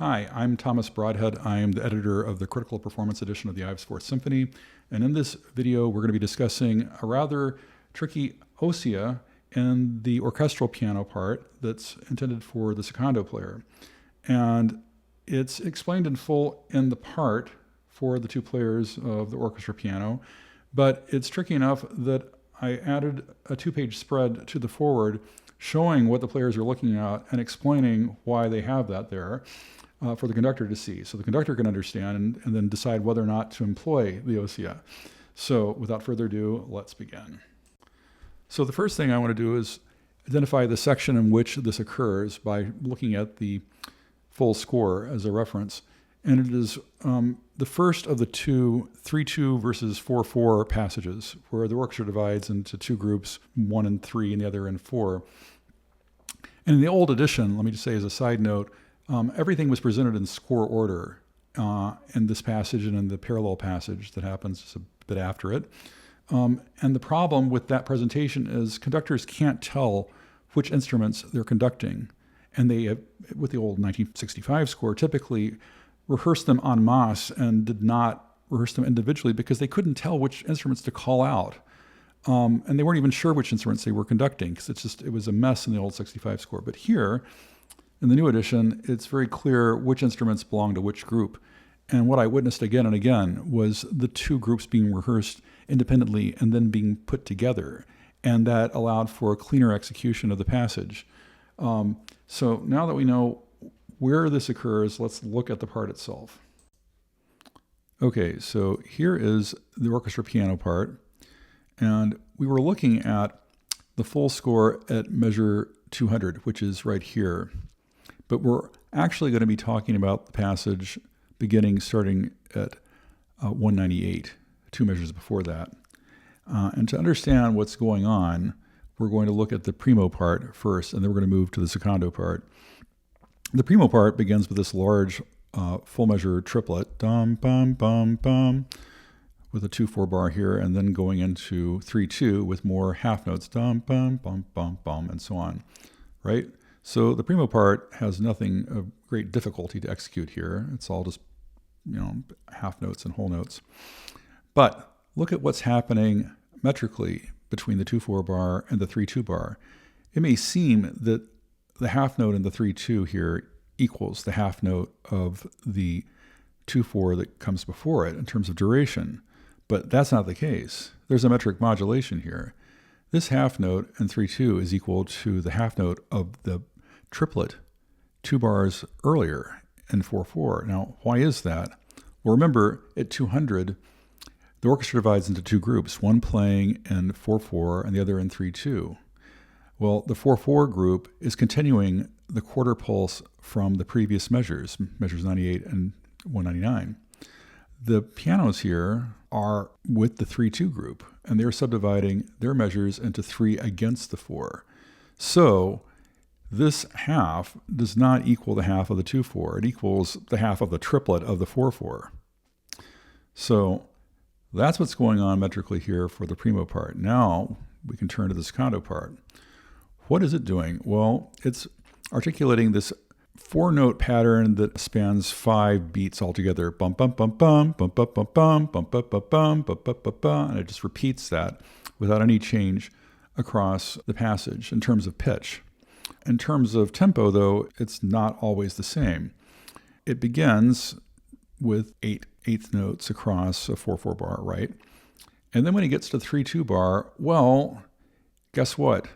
Hi, I'm Thomas Broadhead. I am the editor of the Critical Performance edition of the Ives Fourth Symphony. And in this video, we're going to be discussing a rather tricky ossia in the orchestral piano part that's intended for the secondo player. And it's explained in full in the part for the two players of the orchestra piano, but it's tricky enough that I added a two-page spread to the forward showing what the players are looking at and explaining why they have that there for the conductor to see. So the conductor can understand and then decide whether or not to employ the ossia. So without further ado, let's begin. So the first thing I want to do is identify the section in which this occurs by looking at the full score as a reference. And it is the first of the two 3-2 versus 4-4 passages where the orchestra divides into two groups, one in 3 and the other in 4. And in the old edition, let me just say as a side note, everything was presented in score order in this passage and in the parallel passage that happens just a bit after it. And the problem with that presentation is conductors can't tell which instruments they're conducting. And they, with the old 1965 score, typically rehearsed them en masse and did not rehearse them individually because they couldn't tell which instruments to call out. And they weren't even sure which instruments they were conducting because it was a mess in the old 65 score. But here, in the new edition, it's very clear which instruments belong to which group. And what I witnessed again and again was the two groups being rehearsed independently and then being put together. And that allowed for a cleaner execution of the passage. So now that we know where this occurs, let's look at the part itself. Okay, so here is the orchestra piano part. And we were looking at the full score at measure 200, which is right here. But we're actually going to be talking about the passage starting at 198, 2 measures before that. And to understand what's going on, we're going to look at the primo part first, and then we're going to move to the secondo part. The primo part begins with this large full measure triplet, dum, bum, bum, bum, with a 2/4 bar here, and then going into 3/2 with more half notes, dum, bum, bum, bum, bum, and so on, right? So the primo part has nothing of great difficulty to execute here. It's all just, half notes and whole notes. But look at what's happening metrically between the 2/4 bar and the 3/2 bar. It may seem that the half note in the 3/2 here equals the half note of the 2/4 that comes before it in terms of duration, but that's not the case. There's a metric modulation here. This half note in 3/2 is equal to the half note of the triplet 2 bars earlier in 4/4. Now, why is that? Well, remember, at 200, the orchestra divides into two groups, one playing in 4/4 and the other in 3/2. Well, the 4/4 group is continuing the quarter pulse from the previous measures 98 and 199. The pianos here are with the 3/2 group, and they're subdividing their measures into 3 against the 4. So this half does not equal the half of the 2/4. It equals the half of the triplet of the 4/4. So that's what's going on metrically here for the primo part. Now we can turn to the secondo part. What is it doing? Well, it's articulating this 4-note pattern that spans 5 beats altogether. Bum, bum, bum, bum, bum, bum, bum, bum, bum, bum, bum, bum, bum, bum, bum, bum, and it just repeats that without any change across the passage in terms of pitch. In terms of tempo, though, it's not always the same. It begins with 8 eighth notes across a 4/4 bar, right? And then when it gets to the 3/2 bar, well, guess what?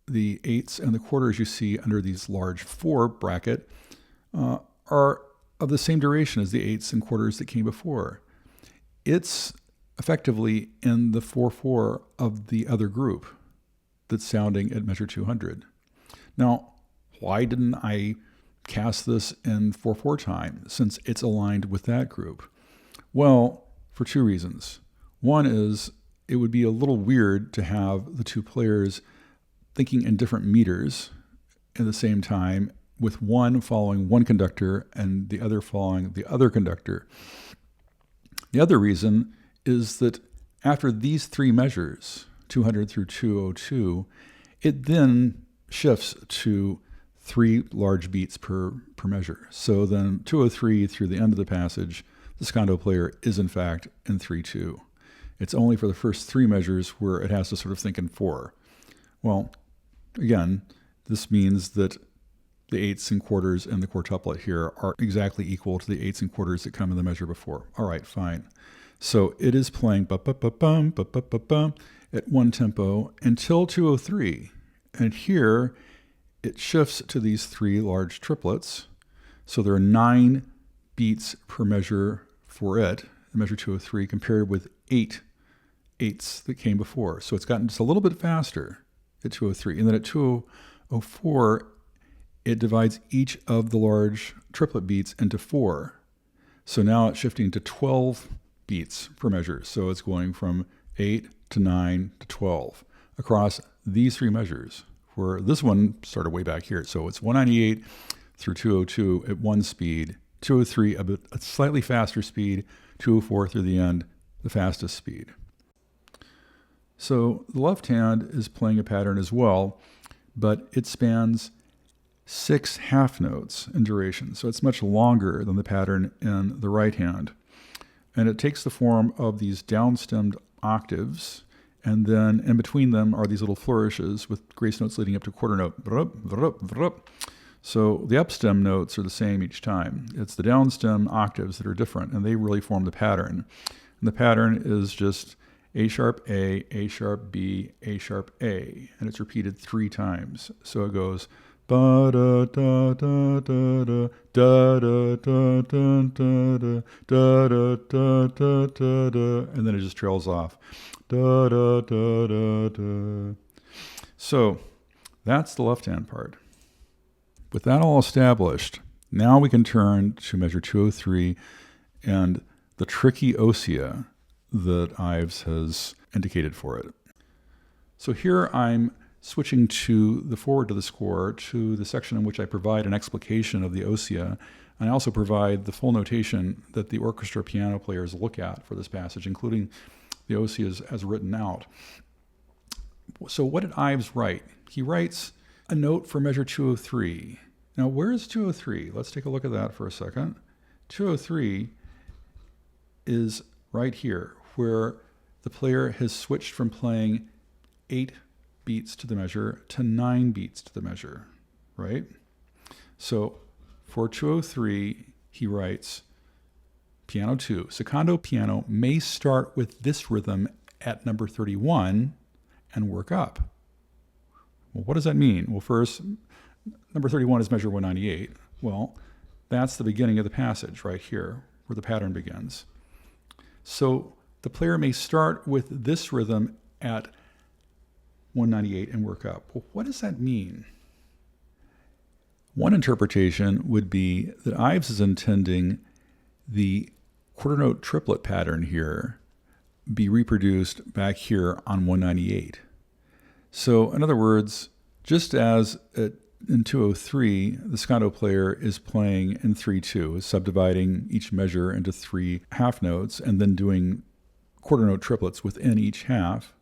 The eighths and the quarters you see under these large 4 bracket are of the same duration as the eighths and quarters that came before. It's effectively in the 4/4 of the other group that's sounding at measure 200. Now, why didn't I cast this in 4/4 time since it's aligned with that group? Well, for 2 reasons. One is it would be a little weird to have the two players thinking in different meters at the same time, with one following one conductor and the other following the other conductor. The other reason is that after these 3 measures, 200 through 202, it then shifts to 3 large beats per measure. So then 203 through the end of the passage, the secondo player is in fact in 3/2. It's only for the first 3 measures where it has to sort of think in 4. Well, again, this means that the eighths and quarters and the quartuplet here are exactly equal to the eighths and quarters that come in the measure before. All right, fine. So it is playing ba-ba-ba-bum, ba-ba-ba-bum at one tempo until 203. And here it shifts to these 3 large triplets. So there are 9 beats per measure for it, the measure 203, compared with 8 eighths that came before. So it's gotten just a little bit faster at 203. And then at 204, it divides each of the large triplet beats into 4. So now it's shifting to 12 beats per measure. So it's going from 8 to 9 to 12 across these 3 measures, where this one started way back here. So it's 198 through 202 at one speed, 203 a slightly faster speed, 204 through the end, the fastest speed. So the left hand is playing a pattern as well, but it spans 6 half notes in duration. So it's much longer than the pattern in the right hand. And it takes the form of these downstemmed octaves, and then in between them are these little flourishes with grace notes leading up to quarter note. So the upstem notes are the same each time. It's the downstem octaves that are different, and they really form the pattern. And the pattern is just A sharp A, A sharp B, A sharp A, and it's repeated 3 times. So it goes ba da da da da da da da da da da da da da da da da, and then it just trails off. Da da da da da. So that's the left hand part. With that all established, now we can turn to measure 203 and the tricky ossia that Ives has indicated for it. So here I'm switching to the forward to the score, to the section in which I provide an explication of the ossia, and I also provide the full notation that the orchestra piano players look at for this passage, including the ossias as written out. So what did Ives write? He writes a note for measure 203. Now, where is 203? Let's take a look at that for a second. 203 is right here, where the player has switched from playing 8 beats to the measure to 9 beats to the measure, right? So for 203, he writes, piano 2, secondo piano may start with this rhythm at number 31 and work up. Well, what does that mean? Well, first, number 31 is measure 198. Well, that's the beginning of the passage right here, where the pattern begins. So the player may start with this rhythm at 198 and work up. Well, what does that mean? One interpretation would be that Ives is intending the quarter note triplet pattern here be reproduced back here on 198. So in other words, just as in 203, the secondo player is playing in 3/2, subdividing each measure into 3 half notes and then doing quarter note triplets within each half,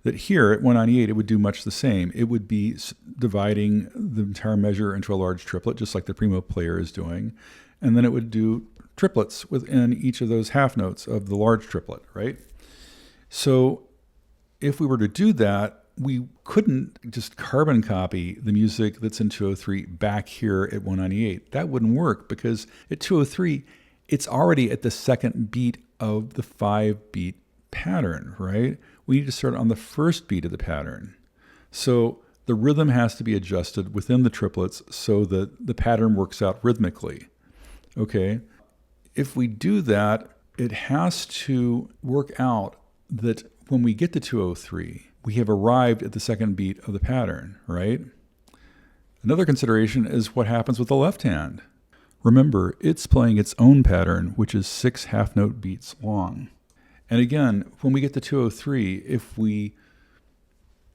that here at 198 it would do much the same. It would be dividing the entire measure into a large triplet, just like the primo player is doing, and then it would do triplets within each of those half notes of the large triplet, right? So if we were to do that, we couldn't just carbon copy the music that's in 203 back here at 198. That wouldn't work, because at 203, it's already at the second beat of the 5-beat pattern, right? We need to start on the first beat of the pattern. So the rhythm has to be adjusted within the triplets so that the pattern works out rhythmically. Okay? If we do that, it has to work out that when we get to 203, we have arrived at the second beat of the pattern, right? Another consideration is what happens with the left hand. Remember, it's playing its own pattern, which is 6 half-note beats long. And again, when we get to 203, if we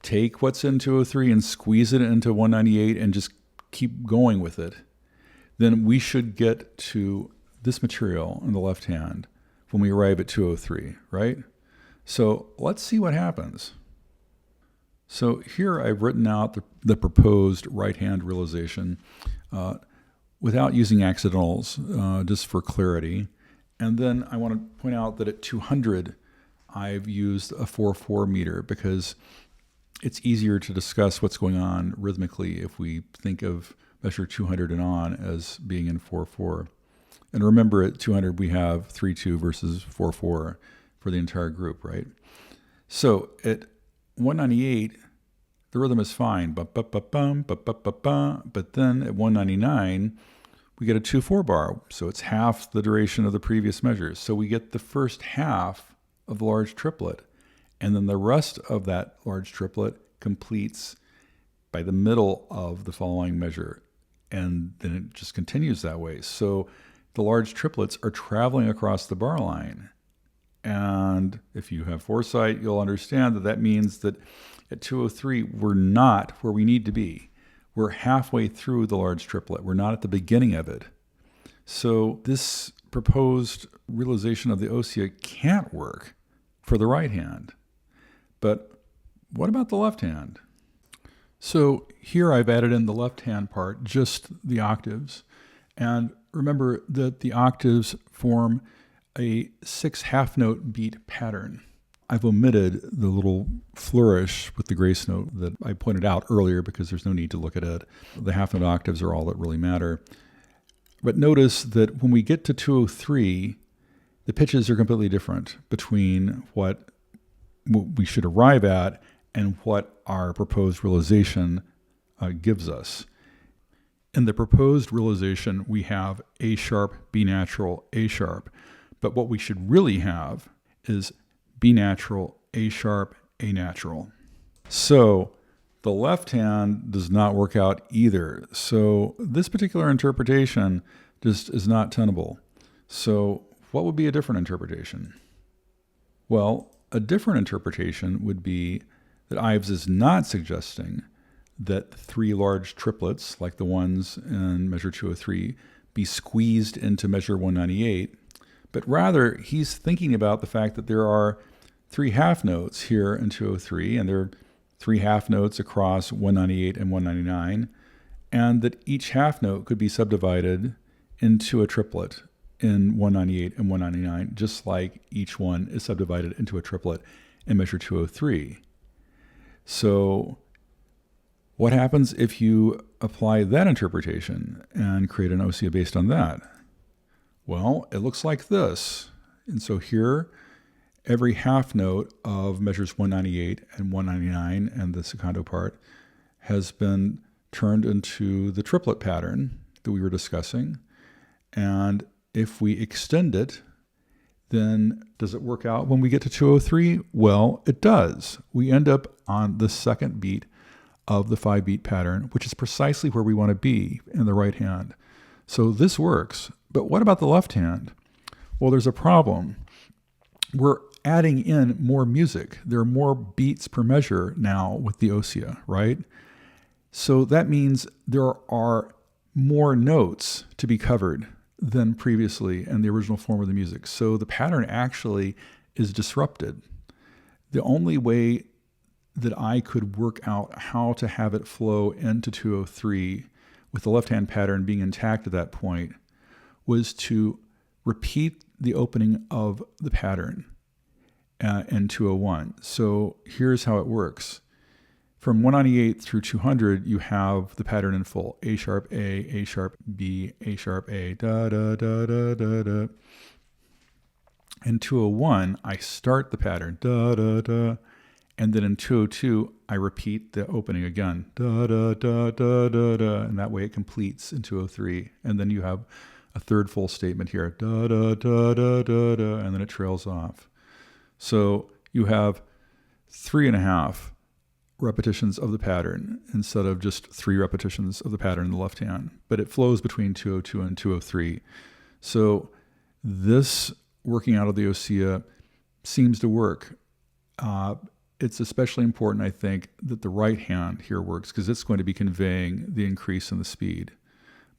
take what's in 203 and squeeze it into 198 and just keep going with it, then we should get to this material in the left hand when we arrive at 203, right? So let's see what happens. So here I've written out the proposed right-hand realization without using accidentals, just for clarity. And then I want to point out that at 200, I've used a 4/4 meter because it's easier to discuss what's going on rhythmically if we think of measure 200 and on as being in 4/4. And remember, at 200, we have 3/2 versus 4/4 for the entire group, right? So at 198, the rhythm is fine, but then at 199, we get a 2/4 bar, so it's half the duration of the previous measures. So we get the first half of the large triplet, and then the rest of that large triplet completes by the middle of the following measure, and then it just continues that way. So the large triplets are traveling across the bar line. And if you have foresight, you'll understand that that means that at 203, we're not where we need to be. We're halfway through the large triplet. We're not at the beginning of it. So this proposed realization of the Ossia can't work for the right hand. But what about the left hand? So here I've added in the left hand part, just the octaves. And remember that the octaves form a 6 half-note beat pattern. I've omitted the little flourish with the grace note that I pointed out earlier because there's no need to look at it. The half-note octaves are all that really matter. But notice that when we get to 203, the pitches are completely different between what we should arrive at and what our proposed realization gives us. In the proposed realization, we have A sharp, B natural, A sharp. But what we should really have is B natural, A sharp, A natural. So the left hand does not work out either. So this particular interpretation just is not tenable. So what would be a different interpretation? Well, a different interpretation would be that Ives is not suggesting that 3 large triplets, like the ones in measure 203, be squeezed into measure 198, but rather he's thinking about the fact that there are 3 half notes here in 203, and there are 3 half notes across 198 and 199, and that each half note could be subdivided into a triplet in 198 and 199, just like each one is subdivided into a triplet in measure 203. So what happens if you apply that interpretation and create an Ossia based on that? Well, it looks like this. And so here, every half note of measures 198 and 199 and the secondo part has been turned into the triplet pattern that we were discussing. And if we extend it, then does it work out when we get to 203? Well, it does. We end up on the second beat of the 5-beat pattern, which is precisely where we want to be in the right hand. So this works. But what about the left hand? Well, there's a problem. We're adding in more music. There are more beats per measure now with the Ossia, right? So that means there are more notes to be covered than previously in the original form of the music. So the pattern actually is disrupted. The only way that I could work out how to have it flow into 203 with the left-hand pattern being intact at that point was to repeat the opening of the pattern in 201. So here's how it works. From 198 through 200, you have the pattern in full. A sharp A, A sharp B, A sharp A, da da da da da da. In 201, I start the pattern, da da da. And then in 202, I repeat the opening again, da da da da da da. And that way it completes in 203. And then you have a third full statement here, da da da da da da. And then it trails off. So you have 3.5 repetitions of the pattern instead of just 3 repetitions of the pattern in the left hand, but it flows between 202 and 203. So this working out of the Ossia seems to work. It's especially important, I think, that the right hand here works because it's going to be conveying the increase in the speed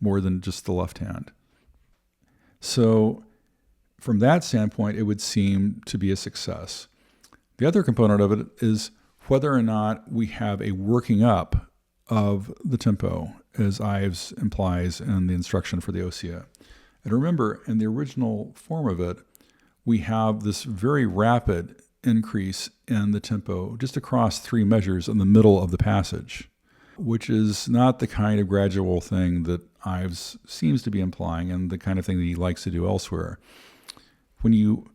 more than just the left hand. So from that standpoint, it would seem to be a success. The other component of it is, whether or not we have a working up of the tempo, as Ives implies in the instruction for the Ossia. And remember, in the original form of it, we have this very rapid increase in the tempo just across 3 measures in the middle of the passage, which is not the kind of gradual thing that Ives seems to be implying and the kind of thing that he likes to do elsewhere. When you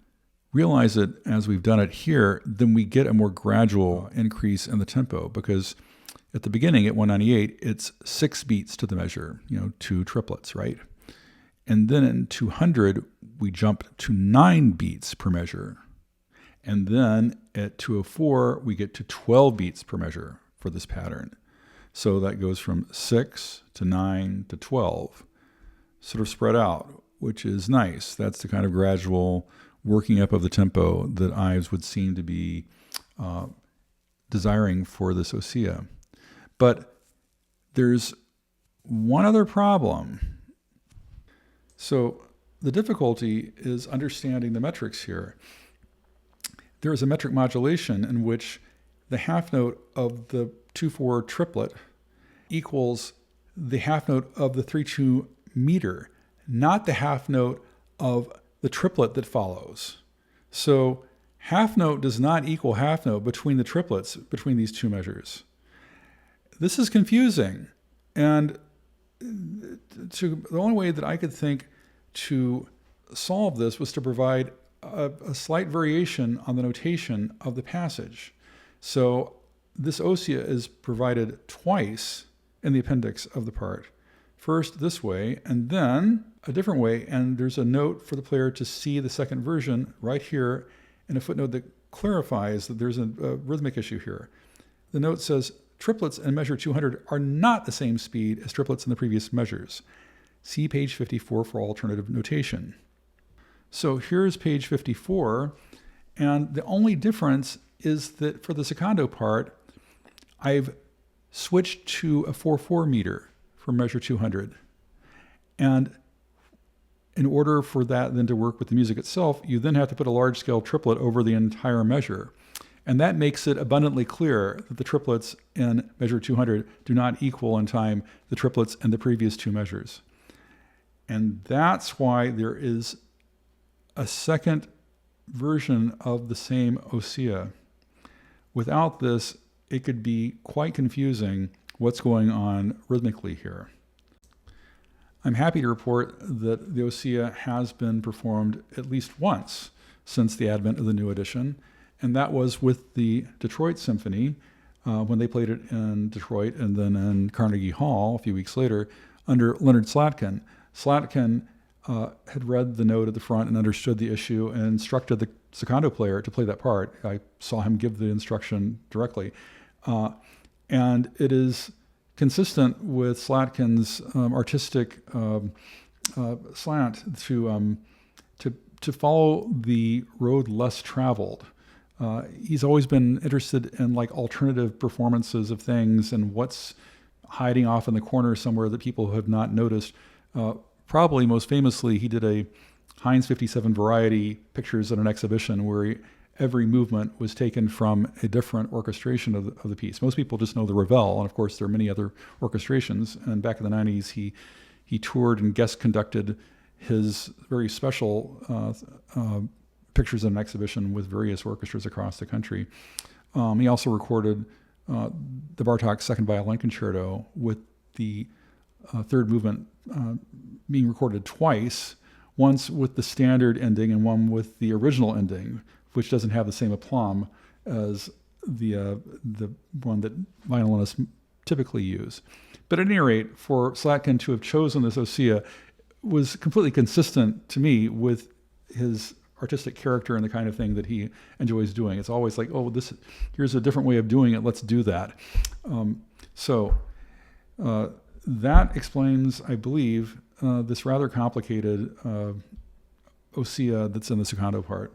realize it as we've done it here, then we get a more gradual increase in the tempo, because at the beginning at 198, it's 6 beats to the measure, 2 triplets, right? And then in 200, we jump to 9 beats per measure. And then at 204, we get to 12 beats per measure for this pattern. So that goes from 6 to 9 to 12, sort of spread out, which is nice. That's the kind of gradual working up of the tempo that Ives would seem to be desiring for this Ossia. But there's one other problem. So the difficulty is understanding the metrics here. There is a metric modulation in which the half note of the 2/4 triplet equals the half note of the 3/2 meter, not the half note of the triplet that follows. So half note does not equal half note between the triplets, between these 2 measures. This is confusing, and the only way that I could think to solve this was to provide a slight variation on the notation of the passage. So this Ossia is provided twice in the appendix of the part. First this way, and then a different way, and there's a note for the player to see the second version right here, and a footnote that clarifies that there's a rhythmic issue here. The note says, triplets in measure 200 are not the same speed as triplets in the previous measures. See page 54 for alternative notation. So here's page 54, and the only difference is that for the secondo part, I've switched to a 4/4 meter for measure 200. And in order for that then to work with the music itself, you then have to put a large scale triplet over the entire measure. And that makes it abundantly clear that the triplets in measure 200 do not equal in time the triplets in the previous 2 measures. And that's why there is a second version of the same Ossia. Without this, it could be quite confusing what's going on rhythmically here. I'm happy to report that the Ossia has been performed at least once since the advent of the new edition, and that was with the Detroit Symphony when they played it in Detroit and then in Carnegie Hall a few weeks later under Leonard Slatkin. Slatkin had read the note at the front and understood the issue and instructed the secondo player to play that part. I saw him give the instruction directly. And it is consistent with Slatkin's artistic slant to follow the road less traveled. He's always been interested in like alternative performances of things and what's hiding off in the corner somewhere that people have not noticed. Probably most famously, he did a Heinz 57 variety pictures at an exhibition where every movement was taken from a different orchestration of the piece. Most people just know the Ravel, and of course there are many other orchestrations. And back in the 90s, he toured and guest conducted his very special pictures in an exhibition with various orchestras across the country. He also recorded the Bartók Second Violin Concerto with the third movement being recorded twice, once with the standard ending and one with the original ending, which doesn't have the same aplomb as the one that violinists typically use. But at any rate, for Slatkin to have chosen this Ossia was completely consistent to me with his artistic character and the kind of thing that he enjoys doing. It's always like, oh, here's a different way of doing it, let's do that. That explains, I believe, this rather complicated Ossia that's in the secondo part.